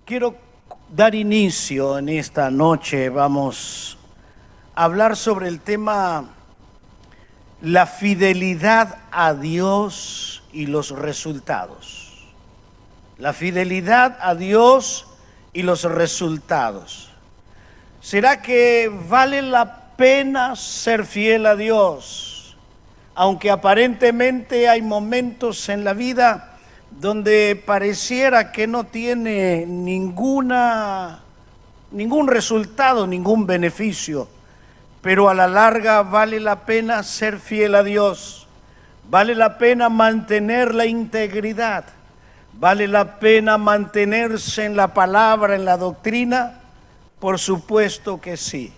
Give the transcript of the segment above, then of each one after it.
Quiero dar inicio en esta noche. Vamos a hablar sobre el tema la fidelidad a Dios y los resultados. La fidelidad a Dios y los resultados. ¿Será que vale la pena ser fiel a Dios? Aunque aparentemente hay momentos en la vida donde pareciera que no tiene ningún resultado, ningún beneficio, pero a la larga vale la pena ser fiel a Dios, vale la pena mantener la integridad, vale la pena mantenerse en la palabra, en la doctrina. Por supuesto que sí.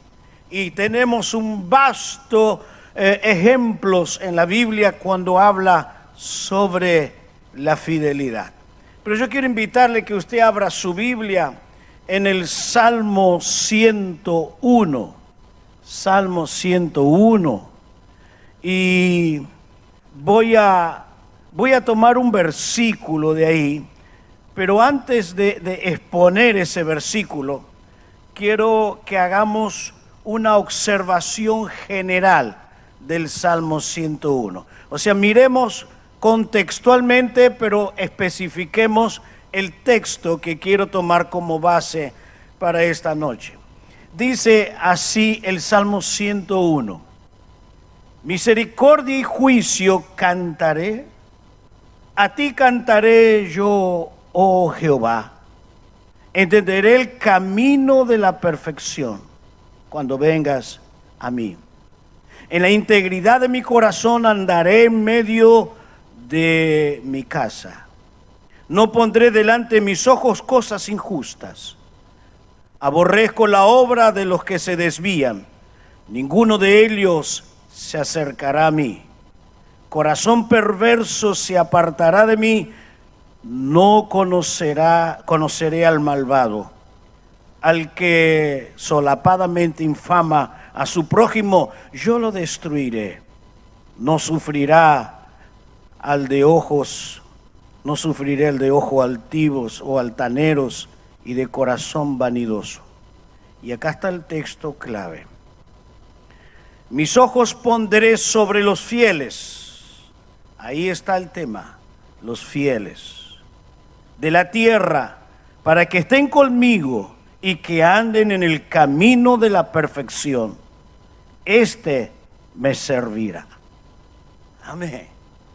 Y tenemos un vasto ejemplos en la Biblia cuando habla sobre la fidelidad. Pero yo quiero invitarle que usted abra su Biblia en el Salmo 101. Salmo 101. Y voy a tomar un versículo de ahí, pero antes de exponer ese versículo, quiero que hagamos una observación general del Salmo 101. O sea, miremos contextualmente, pero especifiquemos el texto que quiero tomar como base para esta noche. Dice así el Salmo 101. Misericordia y juicio cantaré, a ti cantaré yo, oh Jehová. Entenderé el camino de la perfección cuando vengas a mí. En la integridad de mi corazón andaré en medio de mi casa. No pondré delante de mis ojos cosas injustas. Aborrezco la obra de los que se desvían. Ninguno de ellos se acercará a mí. Corazón perverso se apartará de mí. No conoceré al malvado, al que solapadamente infama a su prójimo, yo lo destruiré. No sufriré el de ojos altivos o altaneros y de corazón vanidoso. Y acá está el texto clave. Mis ojos pondré sobre los fieles. Ahí está el tema, los fieles de la tierra, para que estén conmigo y que anden en el camino de la perfección. Este me servirá. Amén.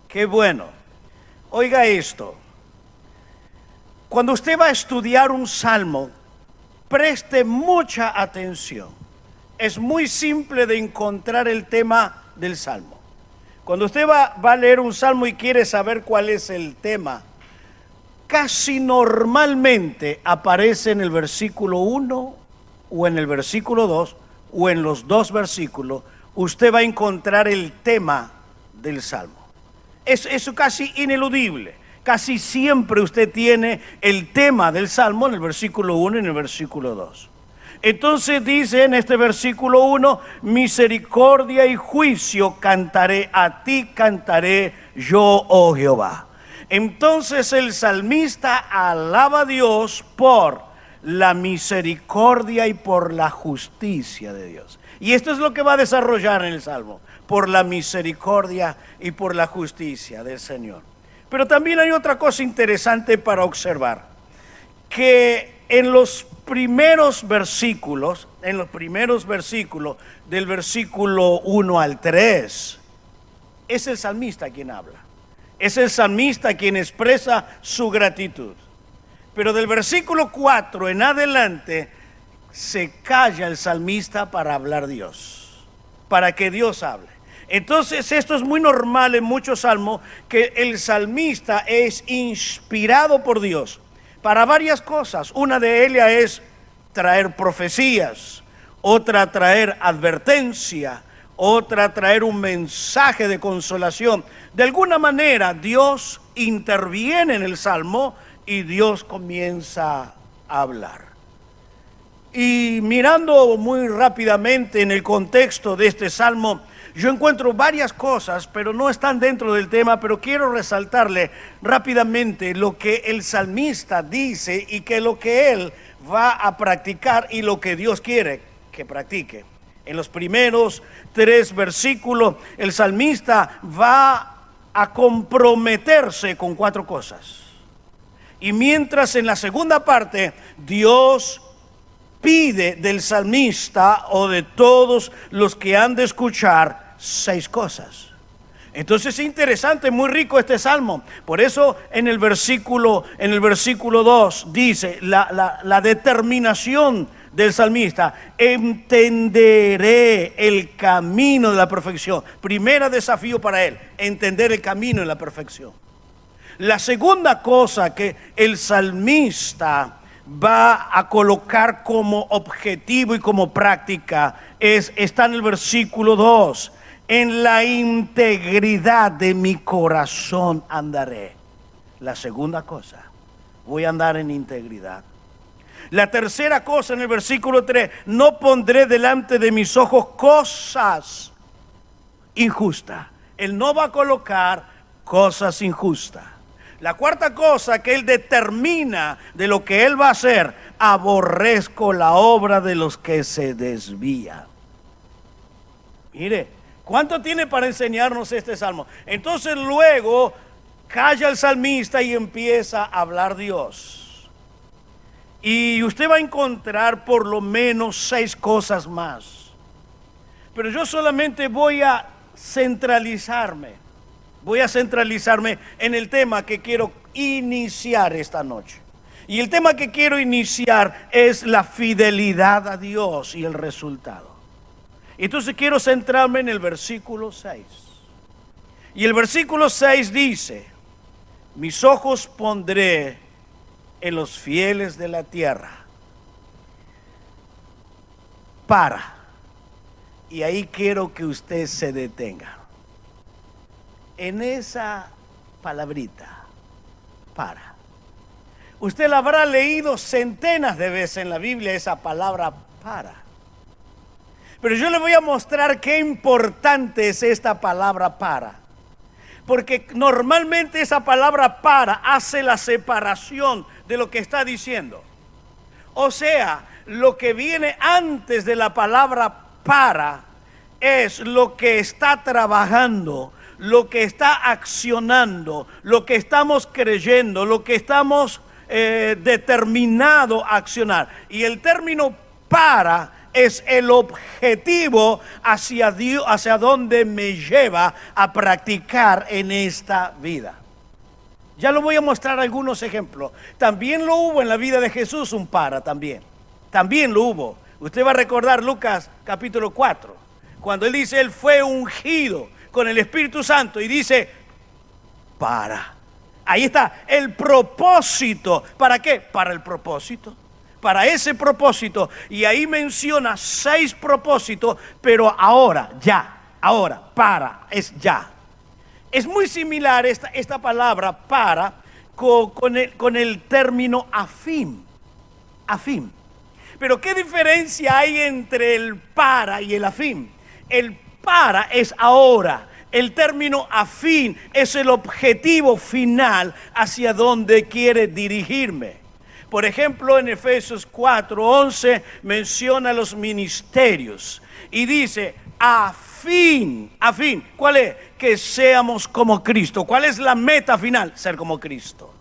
Qué bueno. Oiga esto. Cuando usted va a estudiar un salmo, preste mucha atención. Es muy simple de encontrar el tema del salmo. Cuando usted va a leer un salmo y quiere saber cuál es el tema, casi normalmente aparece en el versículo 1 o en el versículo 2 o en los dos versículos. Usted va a encontrar el tema del salmo. Eso casi ineludible. Casi siempre usted tiene el tema del salmo en el versículo 1 y en el versículo 2. Entonces dice en este versículo 1, misericordia y juicio cantaré, a ti cantaré yo, oh Jehová. Entonces el salmista alaba a Dios por la misericordia y por la justicia de Dios. Y esto es lo que va a desarrollar en el Salmo, por la misericordia y por la justicia del Señor. Pero también hay otra cosa interesante para observar, que en los primeros versículos del versículo 1 al 3, es el salmista quien habla. Es el salmista quien expresa su gratitud. Pero del versículo 4 en adelante se calla el salmista para hablar Dios, para que Dios hable. Entonces esto es muy normal en muchos salmos, que el salmista es inspirado por Dios para varias cosas. Una de ellas es traer profecías, otra traer advertencia, otra traer un mensaje de consolación. De alguna manera Dios interviene en el salmo y Dios comienza a hablar. Y mirando muy rápidamente en el contexto de este salmo, yo encuentro varias cosas, pero no están dentro del tema, pero quiero resaltarle rápidamente lo que el salmista dice y que lo que él va a practicar y lo que Dios quiere que practique. En los primeros 3 versículos, el salmista va a comprometerse con 4 cosas. Y mientras en la segunda parte, Dios pide del salmista o de todos los que han de escuchar 6 cosas. Entonces es interesante, muy rico este salmo. Por eso en el versículo 2 dice la determinación del salmista: entenderé el camino de la perfección. Primer desafío para él, entender el camino de la perfección. La segunda cosa que el salmista va a colocar como objetivo y como práctica está en el versículo 2. En la integridad de mi corazón andaré. La segunda cosa, voy a andar en integridad. La tercera cosa en el versículo 3, no pondré delante de mis ojos cosas injustas. Él no va a colocar cosas injustas. La cuarta cosa que él determina de lo que él va a hacer: aborrezco la obra de los que se desvían. Mire, ¿cuánto tiene para enseñarnos este salmo? Entonces luego calla el salmista y empieza a hablar Dios. Y usted va a encontrar por lo menos 6 cosas más. Pero yo solamente voy a centralizarme en el tema que quiero iniciar esta noche. Y el tema que quiero iniciar es la fidelidad a Dios y el resultado. Entonces quiero centrarme en el versículo 6. Y el versículo 6 dice: mis ojos pondré en los fieles de la tierra. Y ahí quiero que usted se detenga en esa palabrita, para. Usted la habrá leído centenas de veces en la Biblia, esa palabra para. Pero yo le voy a mostrar qué importante es esta palabra para. Porque normalmente esa palabra para hace la separación de lo que está diciendo. O sea, lo que viene antes de la palabra para es lo que está trabajando, lo que está accionando, lo que estamos creyendo, lo que estamos determinado a accionar. Y el término para es el objetivo hacia Dios, hacia donde me lleva a practicar en esta vida. Ya lo voy a mostrar algunos ejemplos. También lo hubo en la vida de Jesús un para también. También lo hubo. Usted va a recordar Lucas capítulo 4, cuando él dice, él fue ungido con el Espíritu Santo y dice, para. Ahí está el propósito. ¿Para qué? Para el propósito. Para ese propósito. Y ahí menciona 6 propósitos, pero ahora, ya, ahora, para, es ya. Es muy similar esta palabra para con el término a fin. A fin. Pero ¿qué diferencia hay entre el para y el a fin? El para es ahora. El término a fin es el objetivo final hacia donde quiere dirigirme. Por ejemplo, en Efesios 4:11 menciona los ministerios y dice a fin, ¿cuál es? Que seamos como Cristo. ¿Cuál es la meta final? Ser como Cristo.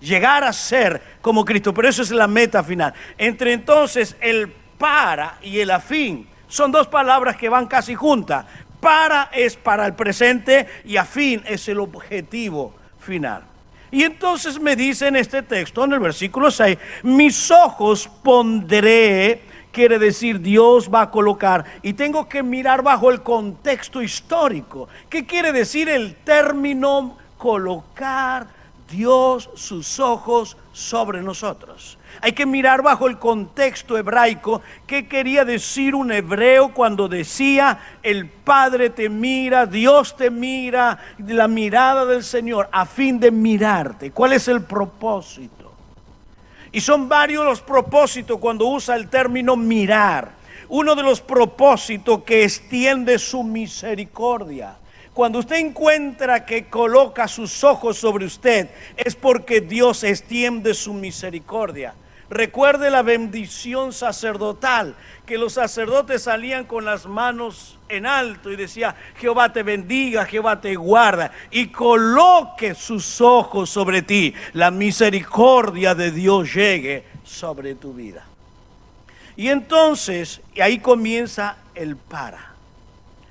Llegar a ser como Cristo, pero eso es la meta final. Entre entonces el para y el a fin son 2 palabras que van casi juntas. Para es para el presente y a fin es el objetivo final. Y entonces me dice en este texto, en el versículo 6, mis ojos pondré, quiere decir Dios va a colocar, y tengo que mirar bajo el contexto histórico. ¿Qué quiere decir el término colocar Dios sus ojos sobre nosotros? Hay que mirar bajo el contexto hebraico qué quería decir un hebreo cuando decía el Padre te mira, Dios te mira, la mirada del Señor a fin de mirarte. ¿Cuál es el propósito? Y son varios los propósitos cuando usa el término mirar. Uno de los propósitos que extiende su misericordia. Cuando usted encuentra que coloca sus ojos sobre usted, es porque Dios extiende su misericordia. Recuerde la bendición sacerdotal, que los sacerdotes salían con las manos en alto y decía: Jehová te bendiga, Jehová te guarda, y coloque sus ojos sobre ti. La misericordia de Dios llegue sobre tu vida. Y entonces, ahí comienza el para.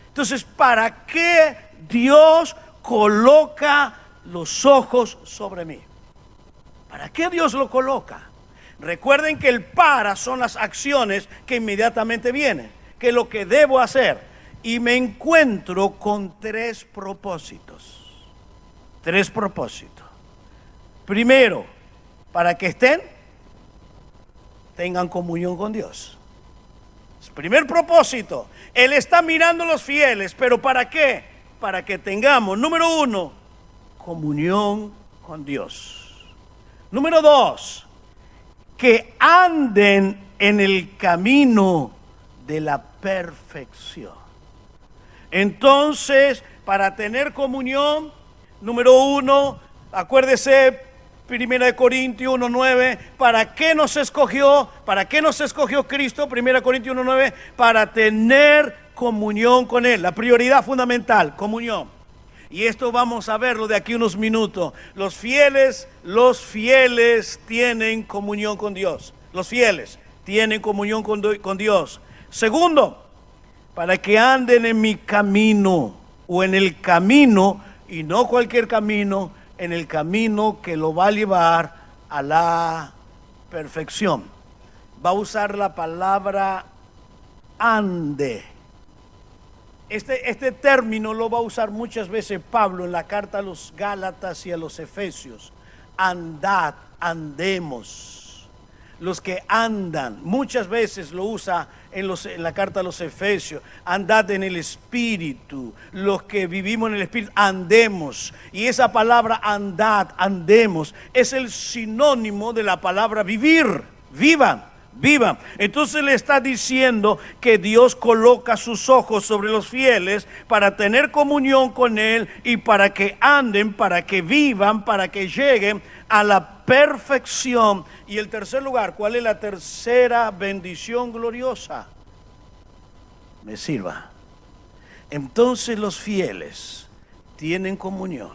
Entonces, ¿para qué Dios coloca los ojos sobre mí? ¿Para qué Dios lo coloca? Recuerden que el para son las acciones que inmediatamente vienen, que es lo que debo hacer. Y me encuentro con tres propósitos. Tres propósitos. Primero, para que tengan comunión con Dios. Primer propósito, Él está mirando a los fieles, pero ¿para qué? Para que tengamos, número uno, comunión con Dios. Número dos, que anden en el camino de la perfección. Entonces, para tener comunión, número uno, acuérdese, 1 Corintios 1:9, ¿para qué nos escogió? ¿Para qué nos escogió Cristo? 1 Corintios 1:9, para tener comunión con Él. La prioridad fundamental, comunión. Y esto vamos a verlo de aquí unos minutos. Los fieles tienen comunión con Dios. Los fieles tienen comunión con Dios. Segundo, para que anden en mi camino, o en el camino, y no cualquier camino, en el camino que lo va a llevar a la perfección. Va a usar la palabra ande. Este término lo va a usar muchas veces Pablo en la carta a los Gálatas y a los Efesios. Andad, andemos. Los que andan, muchas veces lo usa en la carta a los Efesios. Andad en el Espíritu. Los que vivimos en el Espíritu, andemos. Y esa palabra andad, andemos, es el sinónimo de la palabra vivir. Vivan. Entonces le está diciendo que Dios coloca sus ojos sobre los fieles para tener comunión con Él y para que anden, para que vivan, para que lleguen a la perfección. Y el tercer lugar, ¿cuál es la tercera bendición gloriosa? Me sirva. Entonces los fieles tienen comunión,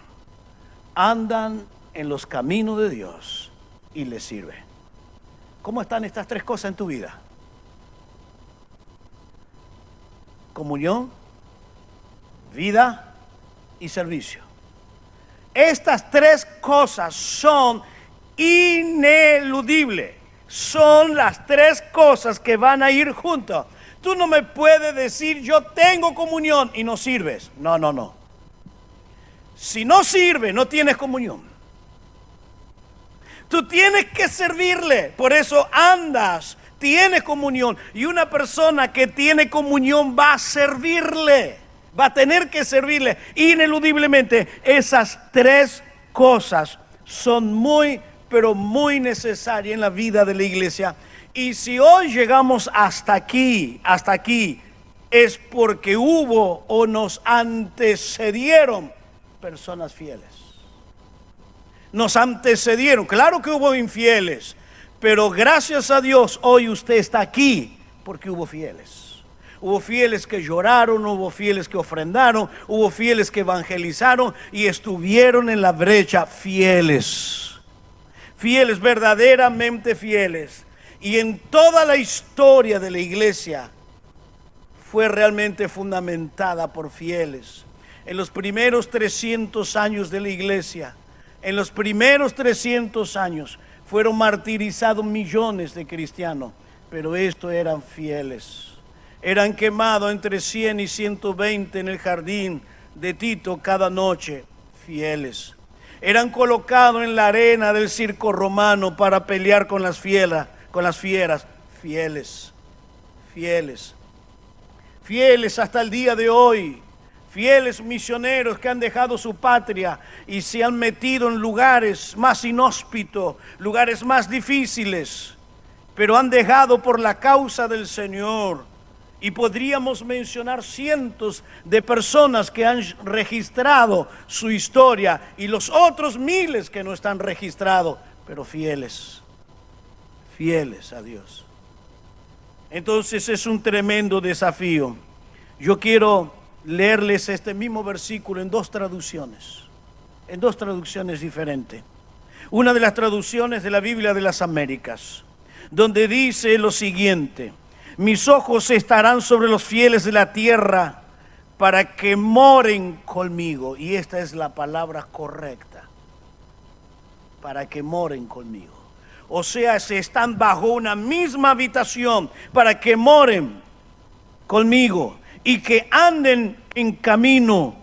andan en los caminos de Dios y les sirve. ¿Cómo están estas tres cosas en tu vida? Comunión, vida y servicio. Estas tres cosas son ineludibles. Son las tres cosas que van a ir juntas. Tú no me puedes decir yo tengo comunión y no sirves. No. Si no sirve, no tienes comunión. Tú tienes que servirle, por eso andas, tienes comunión. Y una persona que tiene comunión va a servirle, va a tener que servirle ineludiblemente. Esas tres cosas son muy, pero muy necesarias en la vida de la iglesia. Y si hoy llegamos hasta aquí, es porque hubo o nos antecedieron personas fieles. Nos antecedieron, claro que hubo infieles, pero gracias a Dios hoy usted está aquí porque hubo fieles. Hubo fieles que lloraron, hubo fieles que ofrendaron, hubo fieles que evangelizaron y estuvieron en la brecha, fieles, verdaderamente fieles. Y en toda la historia de la iglesia fue realmente fundamentada por fieles. En los primeros 300 años de la iglesia, en los primeros 300 años fueron martirizados millones de cristianos, pero estos eran fieles. Eran quemados entre 100 y 120 en el jardín de Tito cada noche, fieles. Eran colocados en la arena del circo romano para pelear con las fieras, fieles. Fieles hasta el día de hoy. fieles misioneros que han dejado su patria y se han metido en lugares más inhóspitos, lugares más difíciles, pero han dejado por la causa del Señor. Y podríamos mencionar cientos de personas que han registrado su historia y los otros miles que no están registrados, pero fieles a Dios. Entonces es un tremendo desafío. Yo quiero leerles este mismo versículo en dos traducciones diferentes. Una de las traducciones de la Biblia de las Américas, donde dice lo siguiente: mis ojos estarán sobre los fieles de la tierra para que moren conmigo. Y esta es la palabra correcta: para que moren conmigo. O sea, se están bajo una misma habitación para que moren conmigo y que anden en camino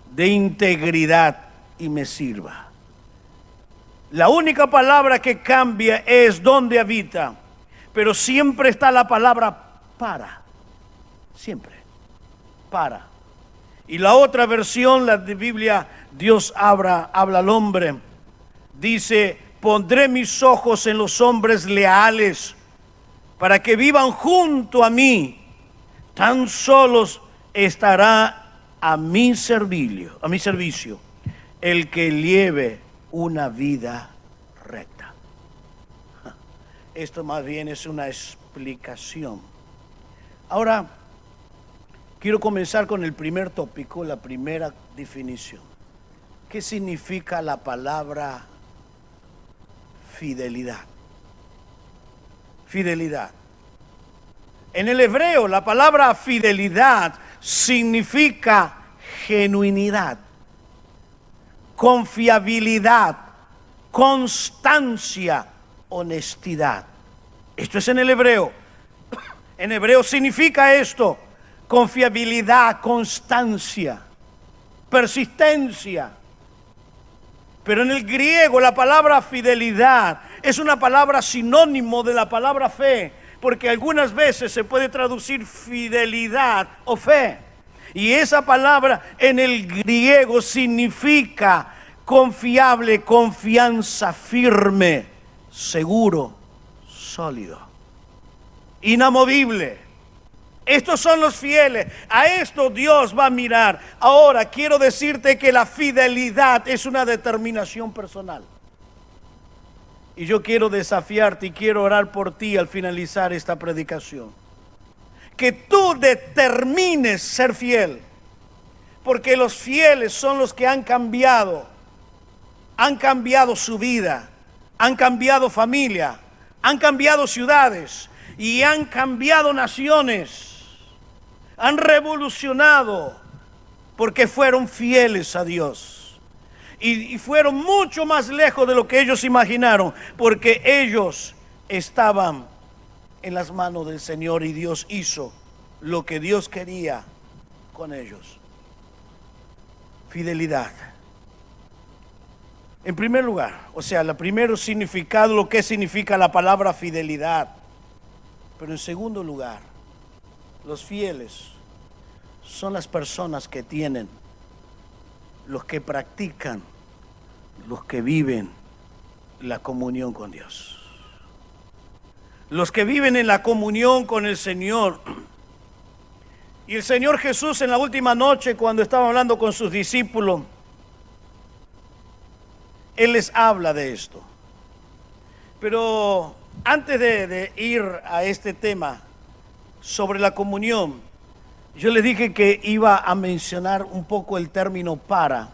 de integridad y me sirva. La única palabra que cambia es dónde habita, pero siempre está la palabra para, siempre, para. Y la otra versión, la de Biblia, Dios habla al hombre, dice: pondré mis ojos en los hombres leales para que vivan junto a mí, tan solos estará a mi servicio el que lleve una vida recta. Esto más bien es una explicación. Ahora, quiero comenzar con el primer tópico, la primera definición. ¿Qué significa la palabra fidelidad? Fidelidad. En el hebreo, la palabra fidelidad significa genuinidad, confiabilidad, constancia, honestidad. Esto es en el hebreo. En hebreo significa esto: confiabilidad, constancia, persistencia. Pero en el griego la palabra fidelidad es una palabra sinónimo de la palabra fe, porque algunas veces se puede traducir fidelidad o fe. Y esa palabra en el griego significa confiable, confianza, firme, seguro, sólido, inamovible. Estos son los fieles. A esto Dios va a mirar. Ahora quiero decirte que la fidelidad es una determinación personal. Y yo quiero desafiarte y quiero orar por ti al finalizar esta predicación. Que tú determines ser fiel. Porque los fieles son los que han cambiado su vida, han cambiado familia, han cambiado ciudades y han cambiado naciones. Han revolucionado porque fueron fieles a Dios. Y fueron mucho más lejos de lo que ellos imaginaron, porque ellos estaban en las manos del Señor y Dios hizo lo que Dios quería con ellos. Fidelidad. En primer lugar, o sea, el primer significado, lo que significa la palabra fidelidad. Pero en segundo lugar, los fieles son las personas que tienen, los que practican, los que viven la comunión con Dios. Los que viven en la comunión con el Señor. Y el Señor Jesús en la última noche, cuando estaba hablando con sus discípulos, Él les habla de esto. Pero antes de ir a este tema sobre la comunión, yo les dije que iba a mencionar un poco el término para.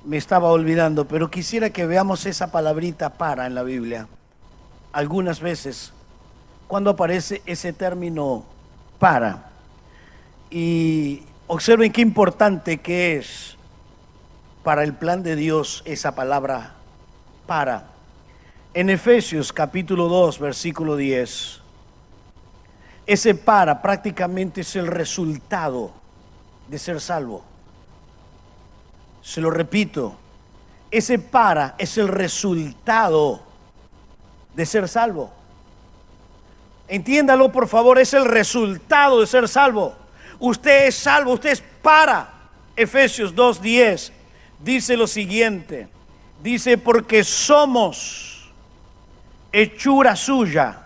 Me estaba olvidando, pero quisiera que veamos esa palabrita para en la Biblia. Algunas veces, cuando aparece ese término para. Y observen qué importante que es para el plan de Dios esa palabra para. En Efesios capítulo 2, versículo 10, ese para prácticamente es el resultado de ser salvo. Se lo repito, ese para es el resultado de ser salvo. Entiéndalo por favor, es el resultado de ser salvo. Usted es salvo, usted es para. Efesios 2:10 dice lo siguiente. Dice, porque somos hechura suya,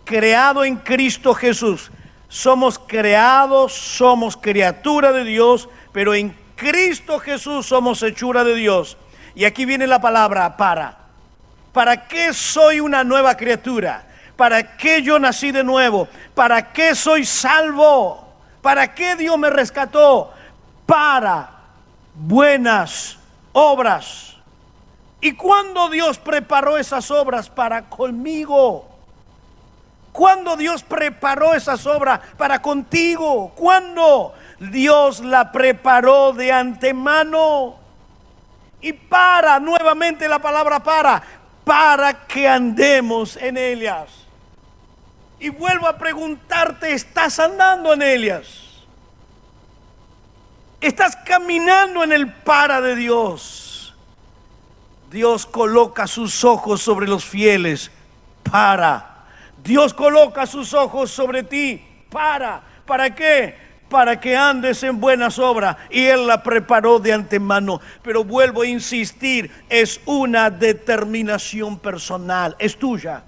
creado en Cristo Jesús. Somos creados, somos criatura de Dios, pero en Cristo Jesús somos hechura de Dios. Y aquí viene la palabra para. ¿Para qué soy una nueva criatura? ¿Para qué yo nací de nuevo? ¿Para qué soy salvo? ¿Para qué Dios me rescató? Para buenas obras. ¿Y cuándo Dios preparó esas obras para conmigo? ¿Cuándo Dios preparó esas obras para contigo? ¿Cuándo Dios la preparó de antemano? Y para, nuevamente la palabra para que andemos en ellas. Y vuelvo a preguntarte, ¿estás andando en ellas? ¿Estás caminando en el para de Dios? Dios coloca sus ojos sobre los fieles para. Dios coloca sus ojos sobre ti para. ¿Para qué? Para que andes en buenas obras, y Él la preparó de antemano. Pero vuelvo a insistir, es una determinación personal, es tuya.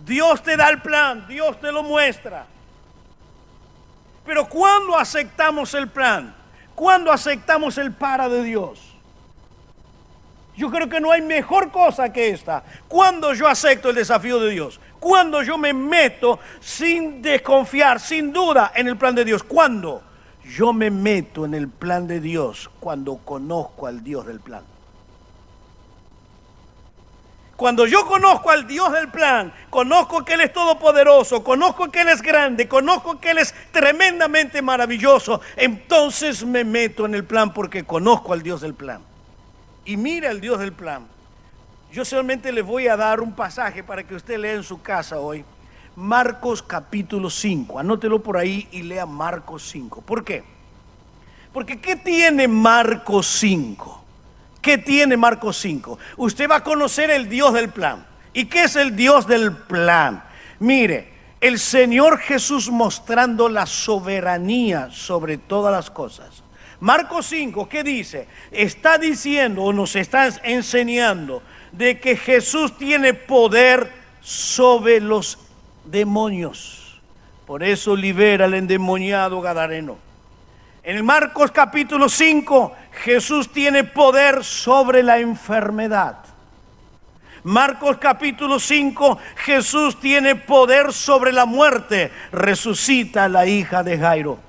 Dios te da el plan, Dios te lo muestra. Pero ¿cuándo aceptamos el plan? ¿Cuándo aceptamos el para de Dios? Yo creo que no hay mejor cosa que esta. Cuando yo acepto el desafío de Dios, cuando yo me meto sin desconfiar, sin duda en el plan de Dios. Cuando yo me meto en el plan de Dios, cuando conozco al Dios del plan. Cuando yo conozco al Dios del plan, conozco que Él es todopoderoso, conozco que Él es grande, conozco que Él es tremendamente maravilloso, entonces me meto en el plan porque conozco al Dios del plan. Y mira el Dios del plan. Yo solamente les voy a dar un pasaje para que usted lea en su casa hoy. Marcos capítulo 5. Anótelo por ahí y lea Marcos 5. ¿Por qué? Porque ¿qué tiene Marcos 5? ¿Qué tiene Marcos 5? Usted va a conocer el Dios del plan. ¿Y qué es el Dios del plan? Mire, el Señor Jesús mostrando la soberanía sobre todas las cosas. Marcos 5, ¿qué dice? Está diciendo o nos está enseñando de que Jesús tiene poder sobre los demonios. Por eso libera al endemoniado gadareno. En el Marcos capítulo 5, Jesús tiene poder sobre la enfermedad. Marcos capítulo 5, Jesús tiene poder sobre la muerte. Resucita a la hija de Jairo.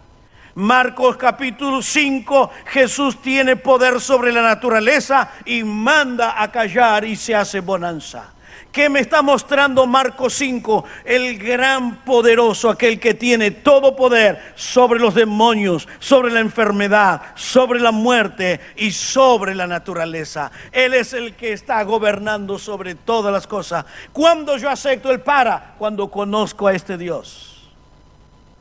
Marcos capítulo 5, Jesús tiene poder sobre la naturaleza y manda a callar y se hace bonanza. ¿Qué me está mostrando Marcos 5? El gran poderoso, aquel que tiene todo poder sobre los demonios, sobre la enfermedad, sobre la muerte y sobre la naturaleza. Él es el que está gobernando sobre todas las cosas. ¿Cuándo yo acepto el para? Cuando conozco a este Dios.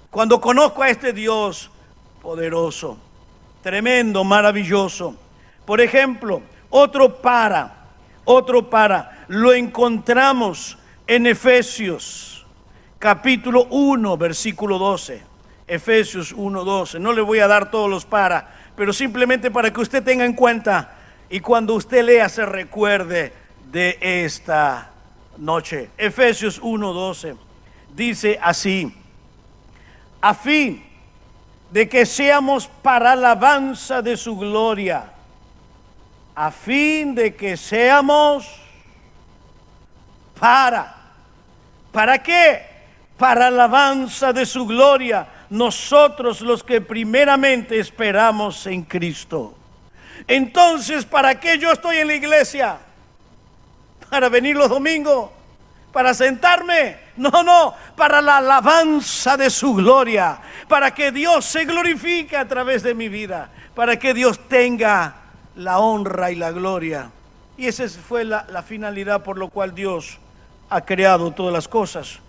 Cuando conozco a este Dios poderoso, tremendo, maravilloso. Por ejemplo, otro para, lo encontramos en Efesios capítulo 1, versículo 12. Efesios 1, 12. No le voy a dar todos los para, pero simplemente para que usted tenga en cuenta y cuando usted lea se recuerde de esta noche. Efesios 1, 12. Dice así: a fin de que seamos para alabanza de su gloria, a fin de que seamos ¿para qué? Para alabanza de su gloria, nosotros los que primeramente esperamos en Cristo. Entonces, ¿para qué yo estoy en la iglesia? ¿Para venir los domingos? ¿Para sentarme? No, para la alabanza de su gloria, para que Dios se glorifique a través de mi vida, para que Dios tenga la honra y la gloria. Y esa fue la finalidad por lo cual Dios ha creado todas las cosas,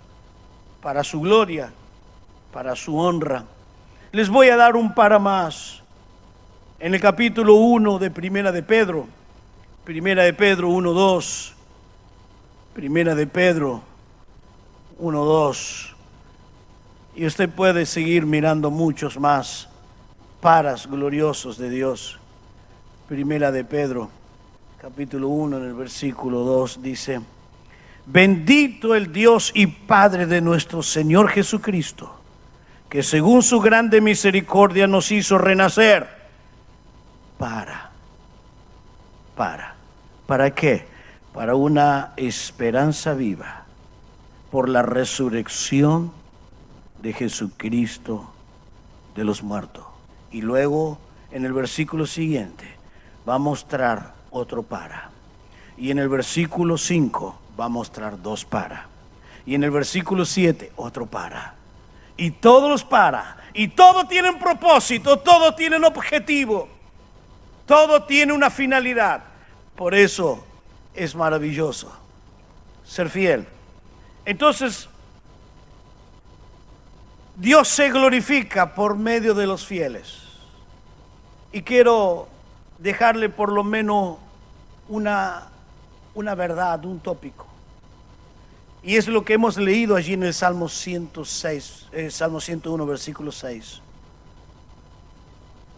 para su gloria, para su honra. Les voy a dar un para más. En el capítulo 1 de Primera de Pedro 1:2, Primera de Pedro 1:2, Y usted puede seguir mirando muchos más paras gloriosos de Dios. Primera de Pedro, capítulo 1, en el versículo 2, dice: bendito el Dios y Padre de nuestro Señor Jesucristo, que según su grande misericordia nos hizo renacer. ¿Para qué? Para una esperanza viva, por la resurrección de Jesucristo de los muertos. Y luego en el versículo siguiente va a mostrar otro para. Y en el versículo 5 va a mostrar dos para. Y en el versículo 7 otro para. Y todos los para. Y todos tienen propósito, todos tienen objetivo, todo tiene una finalidad. Por eso es maravilloso ser fiel. Entonces, Dios se glorifica por medio de los fieles. Y quiero dejarle por lo menos una verdad, un tópico. Y es lo que hemos leído allí en el Salmo 106, Salmo 101, versículo 6.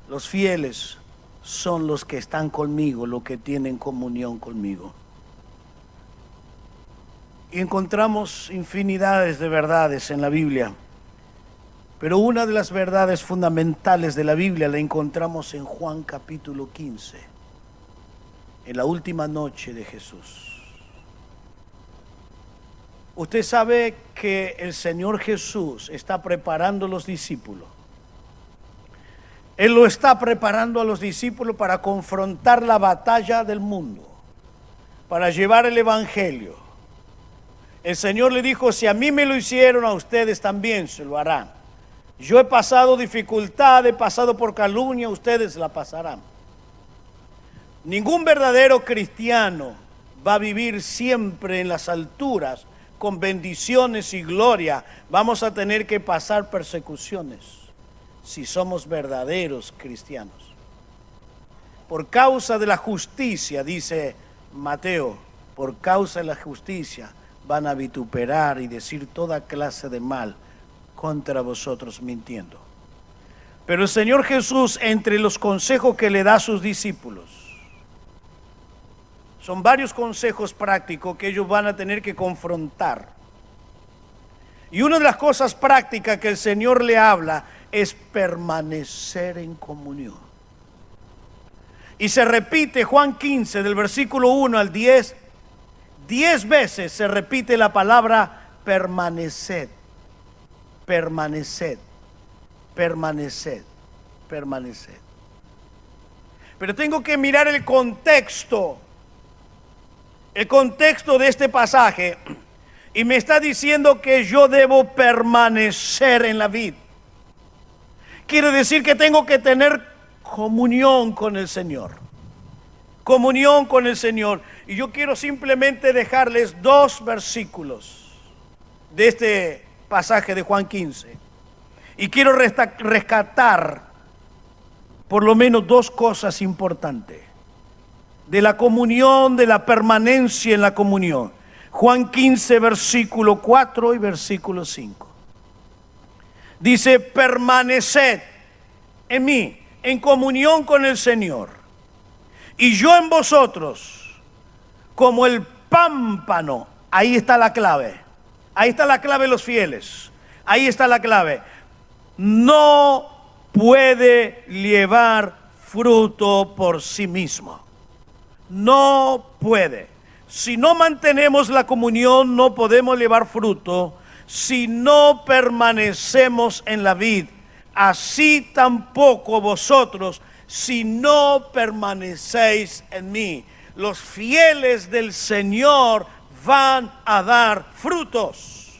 Los fieles son los que están conmigo, los que tienen comunión conmigo. Y encontramos infinidades de verdades en la Biblia. Pero una de las verdades fundamentales de la Biblia la encontramos en Juan capítulo 15, en la última noche de Jesús. Usted sabe que el Señor Jesús está preparando a los discípulos. Él lo está preparando a los discípulos para confrontar la batalla del mundo, para llevar el Evangelio. El Señor le dijo: si a mí me lo hicieron, a ustedes también se lo harán. Yo he pasado dificultad, he pasado por calumnia, ustedes la pasarán. Ningún verdadero cristiano va a vivir siempre en las alturas con bendiciones y gloria. Vamos a tener que pasar persecuciones si somos verdaderos cristianos. Por causa de la justicia, dice Mateo, por causa de la justicia van a vituperar y decir toda clase de mal contra vosotros mintiendo. Pero el Señor Jesús, entre los consejos que le da a sus discípulos, son varios consejos prácticos que ellos van a tener que confrontar. Y una de las cosas prácticas que el Señor le habla es permanecer en comunión. Y se repite Juan 15, del versículo 1 al 10, 10 veces se repite la palabra permaneced, permaneced, permaneced, permaneced. Pero tengo que mirar el contexto de este pasaje, y me está diciendo que yo debo permanecer en la vid. Quiere decir que tengo que tener comunión con el Señor. Comunión con el Señor. Y yo quiero simplemente dejarles dos versículos de este pasaje de Juan 15. Y quiero rescatar por lo menos dos cosas importantes de la comunión, de la permanencia en la comunión. Juan 15, versículo 4 y versículo 5. Dice: permaneced en mí, en comunión con el Señor, y yo en vosotros, como el pámpano. Ahí está la clave. Ahí está la clave de los fieles. Ahí está la clave. No puede llevar fruto por sí mismo. No puede. Si no mantenemos la comunión, no podemos llevar fruto. Si no permanecemos en la vid, así tampoco vosotros, si no permanecéis en mí. Los fieles del Señor van a dar frutos,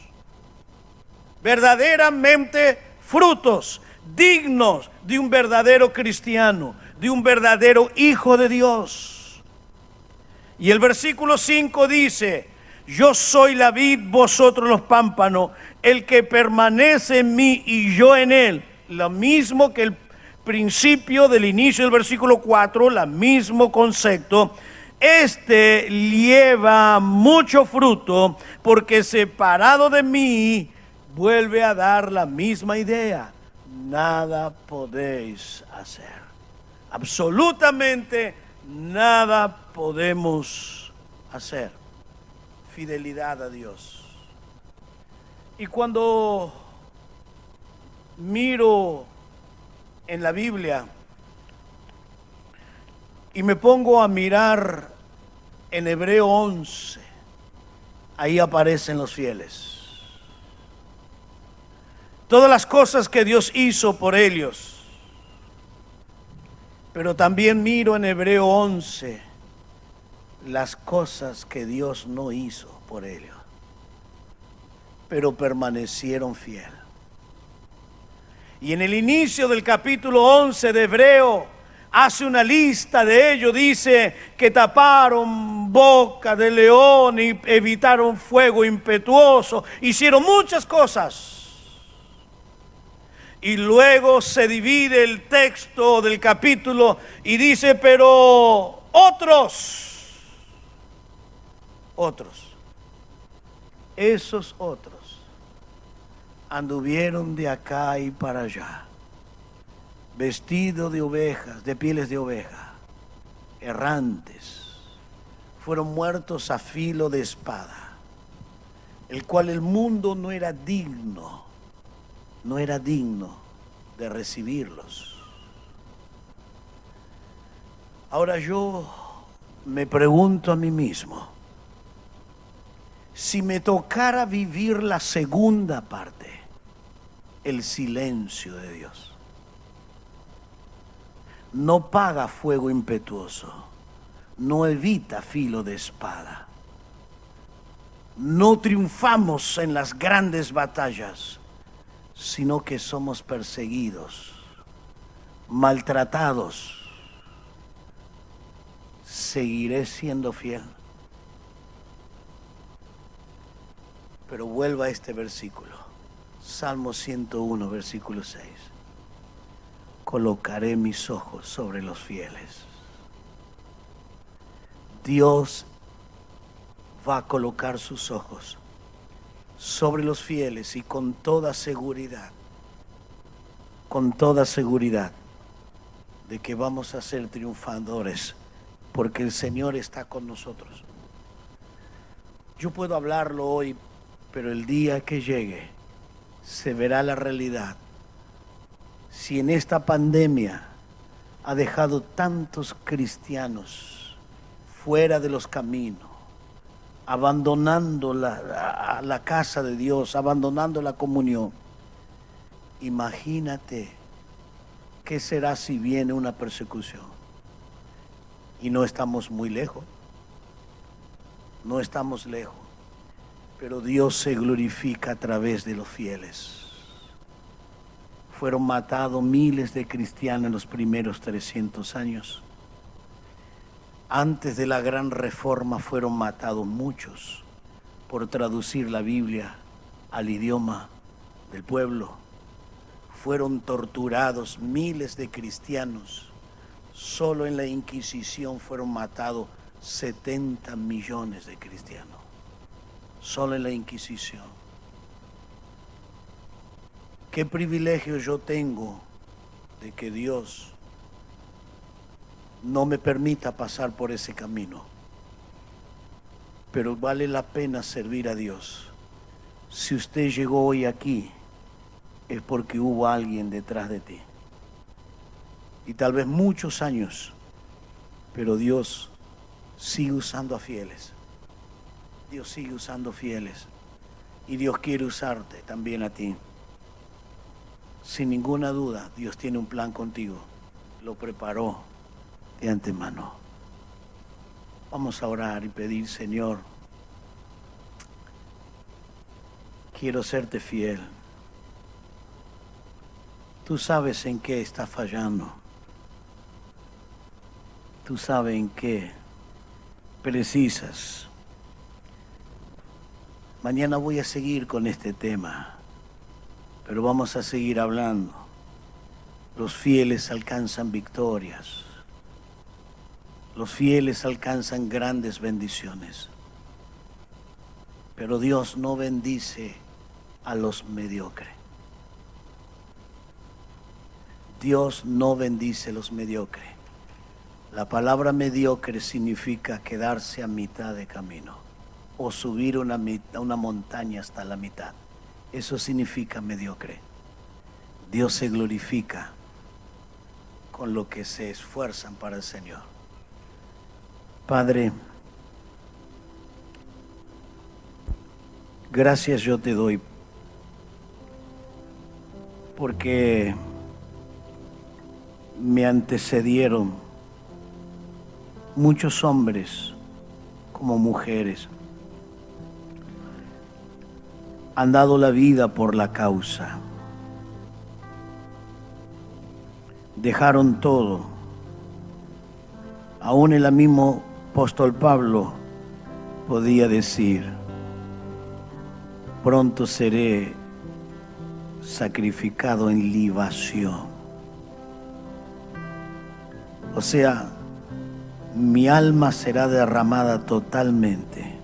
verdaderamente frutos dignos de un verdadero cristiano, de un verdadero hijo de Dios. Y el versículo 5 dice: yo soy la vid, vosotros los pámpanos, el que permanece en mí y yo en él. Lo mismo que el principio del inicio del versículo 4, el mismo concepto. Este lleva mucho fruto, porque separado de mí, vuelve a dar la misma idea. Nada podéis hacer. Absolutamente nada podemos hacer. Fidelidad a Dios. Y cuando miro en la Biblia y me pongo a mirar en Hebreo 11, ahí aparecen los fieles. Todas las cosas que Dios hizo por ellos. Pero también miro en Hebreo 11 las cosas que Dios no hizo por ellos, pero permanecieron fieles. Y en el inicio del capítulo 11 de Hebreo hace una lista de ellos. Dice que taparon boca de león y evitaron fuego impetuoso. Hicieron muchas cosas. Y luego se divide el texto del capítulo y dice, pero esos otros anduvieron de acá y para allá, vestidos de ovejas, de pieles de oveja, errantes, fueron muertos a filo de espada, el cual el mundo no era digno de recibirlos. Ahora yo me pregunto a mí mismo, si me tocara vivir la segunda parte, el silencio de Dios, no paga fuego impetuoso, no evita filo de espada, no triunfamos en las grandes batallas, sino que somos perseguidos, maltratados. ¿Seguiré siendo fiel? Pero vuelva a este versículo, Salmo 101, versículo 6. Colocaré mis ojos sobre los fieles. Dios va a colocar sus ojos sobre los fieles y con toda seguridad de que vamos a ser triunfadores, porque el Señor está con nosotros. Yo puedo hablarlo hoy, pero el día que llegue se verá la realidad. Si en esta pandemia ha dejado tantos cristianos fuera de los caminos, abandonando la casa de Dios, abandonando la comunión, imagínate qué será si viene una persecución. Y no estamos muy lejos, no estamos lejos, pero Dios se glorifica a través de los fieles. Fueron matados miles de cristianos en los primeros 300 años. Antes de la gran reforma fueron matados muchos por traducir la Biblia al idioma del pueblo. Fueron torturados miles de cristianos. Solo en la Inquisición fueron matados 70 millones de cristianos. Solo en la Inquisición. ¿Qué privilegio yo tengo de que Dios no me permita pasar por ese camino? Pero vale la pena servir a Dios. Si usted llegó hoy aquí, es porque hubo alguien detrás de ti. Y tal vez muchos años, pero Dios sigue usando a fieles. Dios sigue usando fieles. Y Dios quiere usarte también a ti. Sin ninguna duda, Dios tiene un plan contigo. Lo preparó de antemano. Vamos a orar y pedir, Señor, quiero serte fiel. Tú sabes en qué está fallando. Tú sabes en qué precisas. Mañana voy a seguir con este tema, pero vamos a seguir hablando. Los fieles alcanzan victorias. Los fieles alcanzan grandes bendiciones. Pero Dios no bendice a los mediocres. Dios no bendice a los mediocres. La palabra mediocre significa quedarse a mitad de camino o subir una montaña hasta la mitad. Eso significa mediocre. Dios se glorifica con lo que se esfuerzan para el Señor. Padre, gracias yo te doy porque me antecedieron muchos hombres como mujeres. Han dado la vida por la causa. Dejaron todo. Aún el mismo apóstol Pablo podía decir: pronto seré sacrificado en libación. O sea, mi alma será derramada totalmente.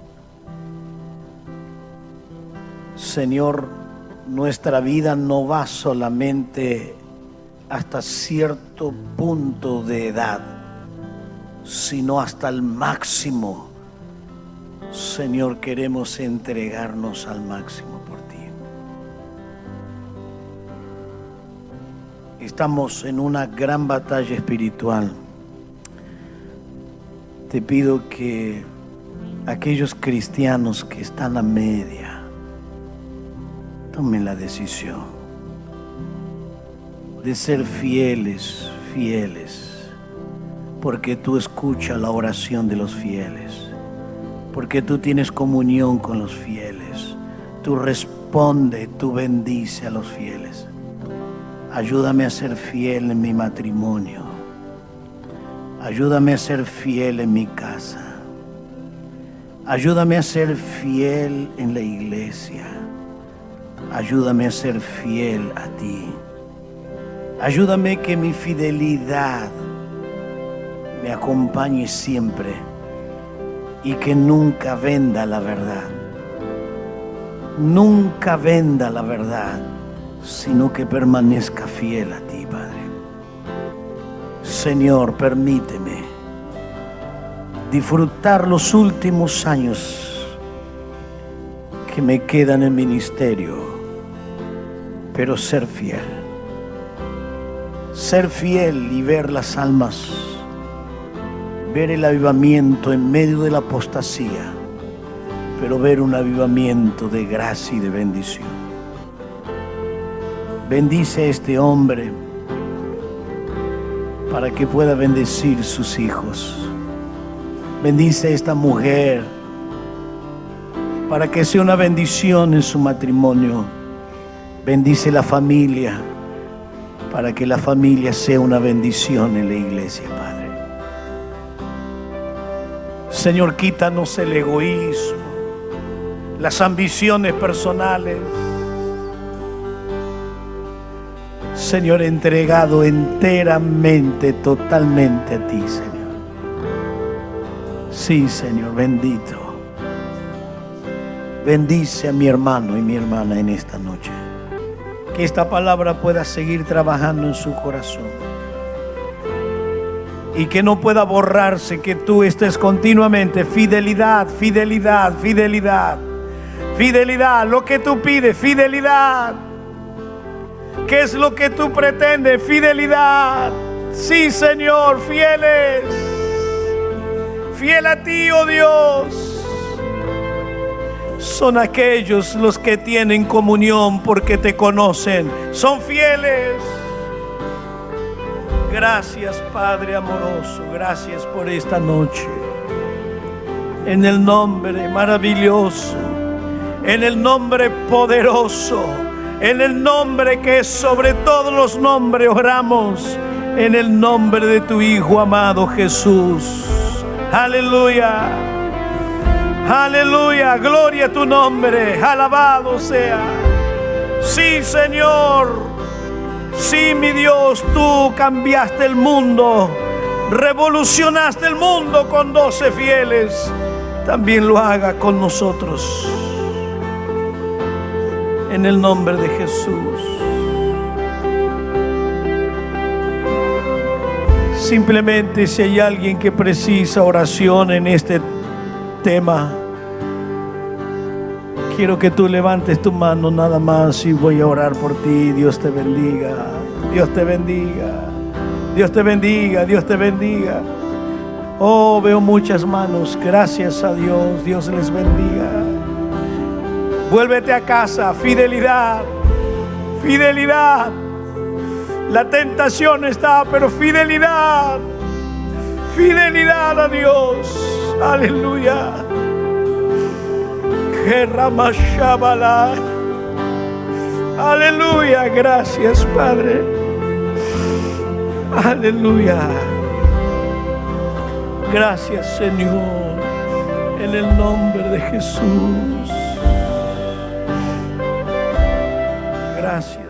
Señor, nuestra vida no va solamente hasta cierto punto de edad, sino hasta el máximo. Señor, queremos entregarnos al máximo por ti. Estamos en una gran batalla espiritual. Te pido que aquellos cristianos que están a media tomen la decisión de ser fieles, porque tú escuchas la oración de los fieles, porque tú tienes comunión con los fieles, tú respondes, tú bendices a los fieles. Ayúdame a ser fiel en mi matrimonio, ayúdame a ser fiel en mi casa, ayúdame a ser fiel en la iglesia, ayúdame a ser fiel a ti. Ayúdame que mi fidelidad me acompañe siempre y que nunca venda la verdad. Nunca venda la verdad, sino que permanezca fiel a ti, Padre. Señor, permíteme disfrutar los últimos años que me quedan en el ministerio, pero ser fiel. Ser fiel y ver las almas, ver el avivamiento en medio de la apostasía, pero ver un avivamiento de gracia y de bendición. Bendice a este hombre para que pueda bendecir sus hijos. Bendice a esta mujer para que sea una bendición en su matrimonio. Bendice la familia para que la familia sea una bendición en la iglesia, Padre. Señor, quítanos el egoísmo, las ambiciones personales. Señor, entregado enteramente, totalmente a ti, Señor. Sí, Señor, bendito. Bendice a mi hermano y mi hermana en esta noche. Que esta palabra pueda seguir trabajando en su corazón y que no pueda borrarse, que tú estés continuamente. Fidelidad, fidelidad, fidelidad, fidelidad. Lo que tú pides, fidelidad. ¿Qué es lo que tú pretendes? Fidelidad. Sí, Señor, fieles. Fiel a ti, oh Dios. Son aquellos los que tienen comunión porque te conocen. Son fieles. Gracias, Padre amoroso. Gracias por esta noche. En el nombre maravilloso, en el nombre poderoso, en el nombre que es sobre todos los nombres, oramos. En el nombre de tu Hijo amado Jesús. Aleluya. Aleluya, gloria a tu nombre, alabado sea. Sí, Señor, sí, mi Dios, tú cambiaste el mundo, revolucionaste el mundo con 12 fieles. También lo haga con nosotros. en el nombre de Jesús. Simplemente si hay alguien que precisa oración en este tema, quiero que tú levantes tu mano nada más y voy a orar por ti. Dios te bendiga, Dios te bendiga, Dios te bendiga, Dios te bendiga. Oh, veo muchas manos, gracias a Dios, Dios les bendiga. Vuélvete a casa, fidelidad, fidelidad. La tentación está, pero fidelidad, fidelidad a Dios. Aleluya. Aleluya, gracias Padre. Aleluya. Gracias Señor, en el nombre de Jesús. Gracias.